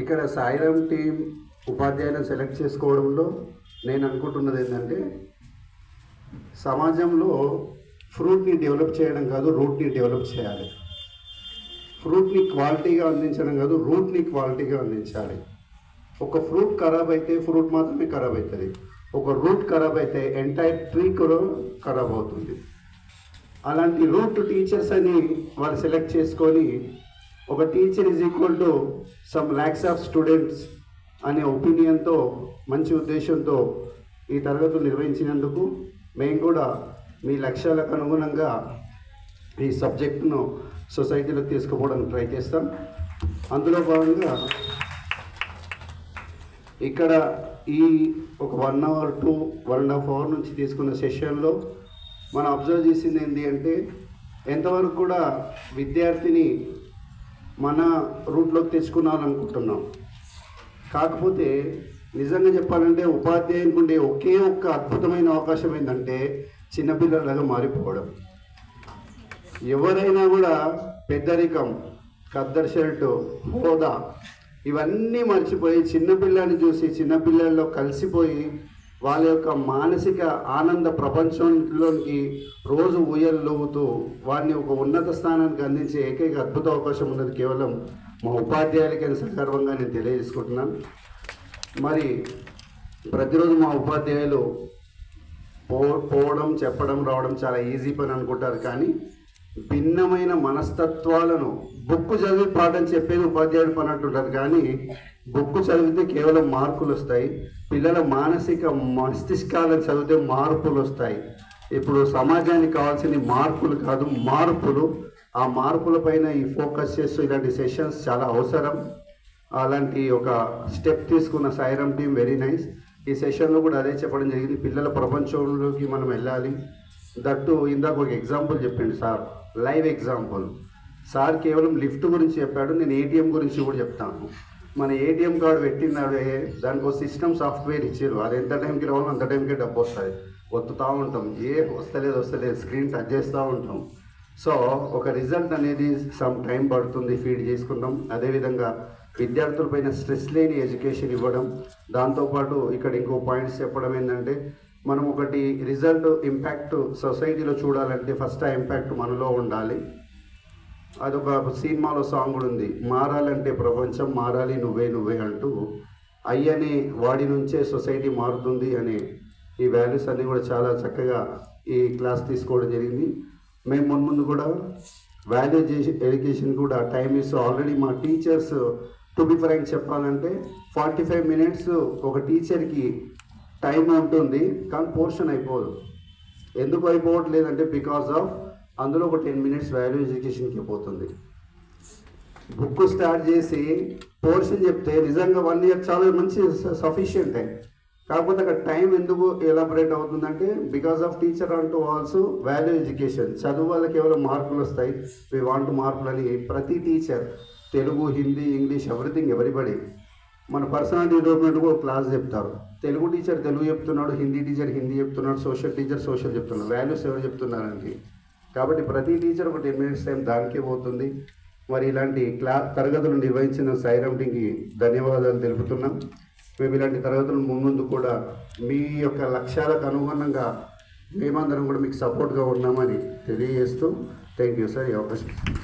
ఇక్కడ సాయిరామ్ టీం ఉపాధ్యాయులను సెలెక్ట్ చేసుకోవడంలో నేను అనుకుంటున్నది ఏంటంటే, సమాజంలో ఫ్రూట్ని డెవలప్ చేయడం కాదు, రూట్ని డెవలప్ చేయాలి. ఫ్రూట్ని క్వాలిటీగా అందించడం కాదు, రూట్ని క్వాలిటీగా అందించాలి. ఒక ఫ్రూట్ ఖరాబ్ అయితే ఫ్రూట్ మాత్రమే ఖరాబ్ అవుతుంది. ఒక రూట్ ఖరాబ్ అయితే ఎంటైర్ ట్రీ కూడా ఖరాబ్ అవుతుంది. అలాంటి రూట్ టీచర్స్ అని వాళ్ళు సెలెక్ట్ చేసుకొని, ఒక teacher is equal to some lakhs of students అనే ఒపీనియన్తో, మంచి ఉద్దేశంతో ఈ తరగతులు నిర్వహించినందుకు మేము కూడా మీ లక్ష్యాలకు అనుగుణంగా ఈ సబ్జెక్టును సొసైటీలోకి తీసుకుపోవడానికి ట్రై చేస్తాం. అందులో భాగంగా ఇక్కడ ఈ ఒక 1 hour to 1.5 hour నుంచి తీసుకున్న సెషన్లో మనం అబ్జర్వ్ చేసింది ఏంటి అంటే, ఎంతవరకు కూడా విద్యార్థిని మన రూట్లోకి తెచ్చుకున్నామనుకుంటున్నాం. కాకపోతే నిజంగా చెప్పాలంటే ఉపాధ్యాయునికి ఉండే ఒకే ఒక్క అద్భుతమైన అవకాశం ఏంటంటే చిన్నపిల్లలాగా మారిపోవడం. ఎవరైనా కూడా పెద్దరికం, ఖద్దర్ షర్టు, హోదా ఇవన్నీ మర్చిపోయి చిన్నపిల్లని చూసి చిన్నపిల్లల్లో కలిసిపోయి వాళ్ళ యొక్క మానసిక ఆనంద ప్రపంచంలోకి రోజు ఊయలూగుతూ వారిని ఒక ఉన్నత స్థానానికి అందించే ఏకైక అద్భుత అవకాశం ఉన్నది కేవలం మా ఉపాధ్యాయులకి సగర్వంగా నేను తెలియజేసుకుంటున్నాను. మరి ప్రతిరోజు మా ఉపాధ్యాయులు పోవడం, చెప్పడం, రావడం చాలా ఈజీ పని అనుకుంటారు. కానీ భిన్నమైన మనస్తత్వాలను బుక్ చదివి పాఠం చెప్పేది ఉపాధ్యాయుడు పని అంటుంటారు. కానీ బుక్ చదివితే కేవలం మార్కులు వస్తాయి, పిల్లల మానసిక మస్తిష్కాలను చదివితే మార్పులు వస్తాయి. ఇప్పుడు సమాజానికి కావాల్సిన మార్కులు కాదు, మార్పులు. ఆ మార్పులపైన ఈ ఫోకస్ చేస్తూ ఇలాంటి సెషన్స్ చాలా అవసరం. అలాంటి ఒక స్టెప్ తీసుకున్న సాయిరామ్ టీం వెరీ నైస్. ఈ సెషన్లో కూడా అదే చెప్పడం జరిగింది, పిల్లల ప్రపంచంలోకి మనం వెళ్ళాలి. దట్టు ఇందాక ఒక ఎగ్జాంపుల్ చెప్పిండు సార్, లైవ్ ఎగ్జాంపుల్. సార్ కేవలం లిఫ్ట్ గురించి చెప్పాడు, నేను ఏటీఎం గురించి కూడా చెప్తాను. మన ఏటీఎం కార్డు పెట్టినాడే దానికి ఒక సిస్టమ్ సాఫ్ట్వేర్ ఇచ్చారు. అది ఎంత టైంకి రావాలో అంత టైంకి డబ్బు వస్తుంది. ఒత్తుతూ ఉంటాం, వస్తలేదు స్క్రీన్ టచ్ చేస్తూ ఉంటాం. సో ఒక రిజల్ట్ అనేది సమ్ టైం పడుతుంది, ఫీడ్ చేసుకుంటాం. అదేవిధంగా విద్యార్థులపైన స్ట్రెస్ లేని ఎడ్యుకేషన్ ఇవ్వడం. దాంతోపాటు ఇక్కడ ఇంకో పాయింట్స్ చెప్పడం ఏంటంటే, మనం ఒకటి రిజల్ట్ ఇంపాక్ట్ సొసైటీలో చూడాలంటే ఫస్ట్ ఆ ఇంపాక్ట్ మనలో ఉండాలి. అదొక సినిమాలో సాంగ్ కూడా ఉంది, మారాలంటే ప్రపంచం మారాలి నువ్వే అంటూ. అయ్యని వాడి నుంచే సొసైటీ మారుతుంది అనే ఈ వాల్యూస్ అన్నీ కూడా చాలా చక్కగా ఈ క్లాస్ తీసుకోవడం జరిగింది. మేము ముందు కూడా వాల్యూ ఎడ్యుకేషన్ కూడా టైం ఇస్ ఆల్రెడీ మా టీచర్స్, టు బి ఫ్రాంక్ చెప్పాలంటే 45 minutes ఒక టీచర్కి టైం ఉంటుంది, కానీ పోర్షన్ అయిపోదు. ఎందుకు అయిపోవట్లేదంటే బికాస్ ఆఫ్ అందులో ఒక 10 minutes వాల్యూ ఎడ్యుకేషన్కి పోతుంది. బుక్ స్టార్ట్ చేసి పోర్షన్ చెప్తే నిజంగా 1 year చాలా మంచి సఫిషియంటే, కాకపోతే అక్కడ టైం ఎందుకు ఎలాబరేట్ అవుతుందంటే బికాస్ ఆఫ్ టీచర్ అంటూ ఆల్సో వాల్యూ ఎడ్యుకేషన్. చదువు వల్ల కేవలం మార్కులు వస్తాయి, వి వాంట్ మార్కులు అని ప్రతి teacher, Telugu, Hindi, English, everything, everybody. మన పర్సనాలిటీ డెవలప్మెంట్ కూడా క్లాస్ చెప్తారు. తెలుగు టీచర్ తెలుగు చెప్తున్నాడు, హిందీ టీచర్ హిందీ చెప్తున్నాడు, సోషల్ టీచర్ సోషల్ చెప్తున్నాడు. వాల్యూస్ ఎవరు చెప్తున్నారండి? కాబట్టి ప్రతి టీచర్ ఒక 10 minutes టైం దానికే పోతుంది. మరి ఇలాంటి తరగతులు నిర్వహించిన సాయిరామ్ టీంకి ధన్యవాదాలు తెలుపుతున్నాం. మేము ఇలాంటి తరగతులు ముందు కూడా మీ యొక్క లక్ష్యాలకు అనుగుణంగా మేమందరం కూడా మీకు సపోర్ట్గా ఉన్నామని తెలియజేస్తూ థ్యాంక్ యూ సార్ ఈ అవకాశం.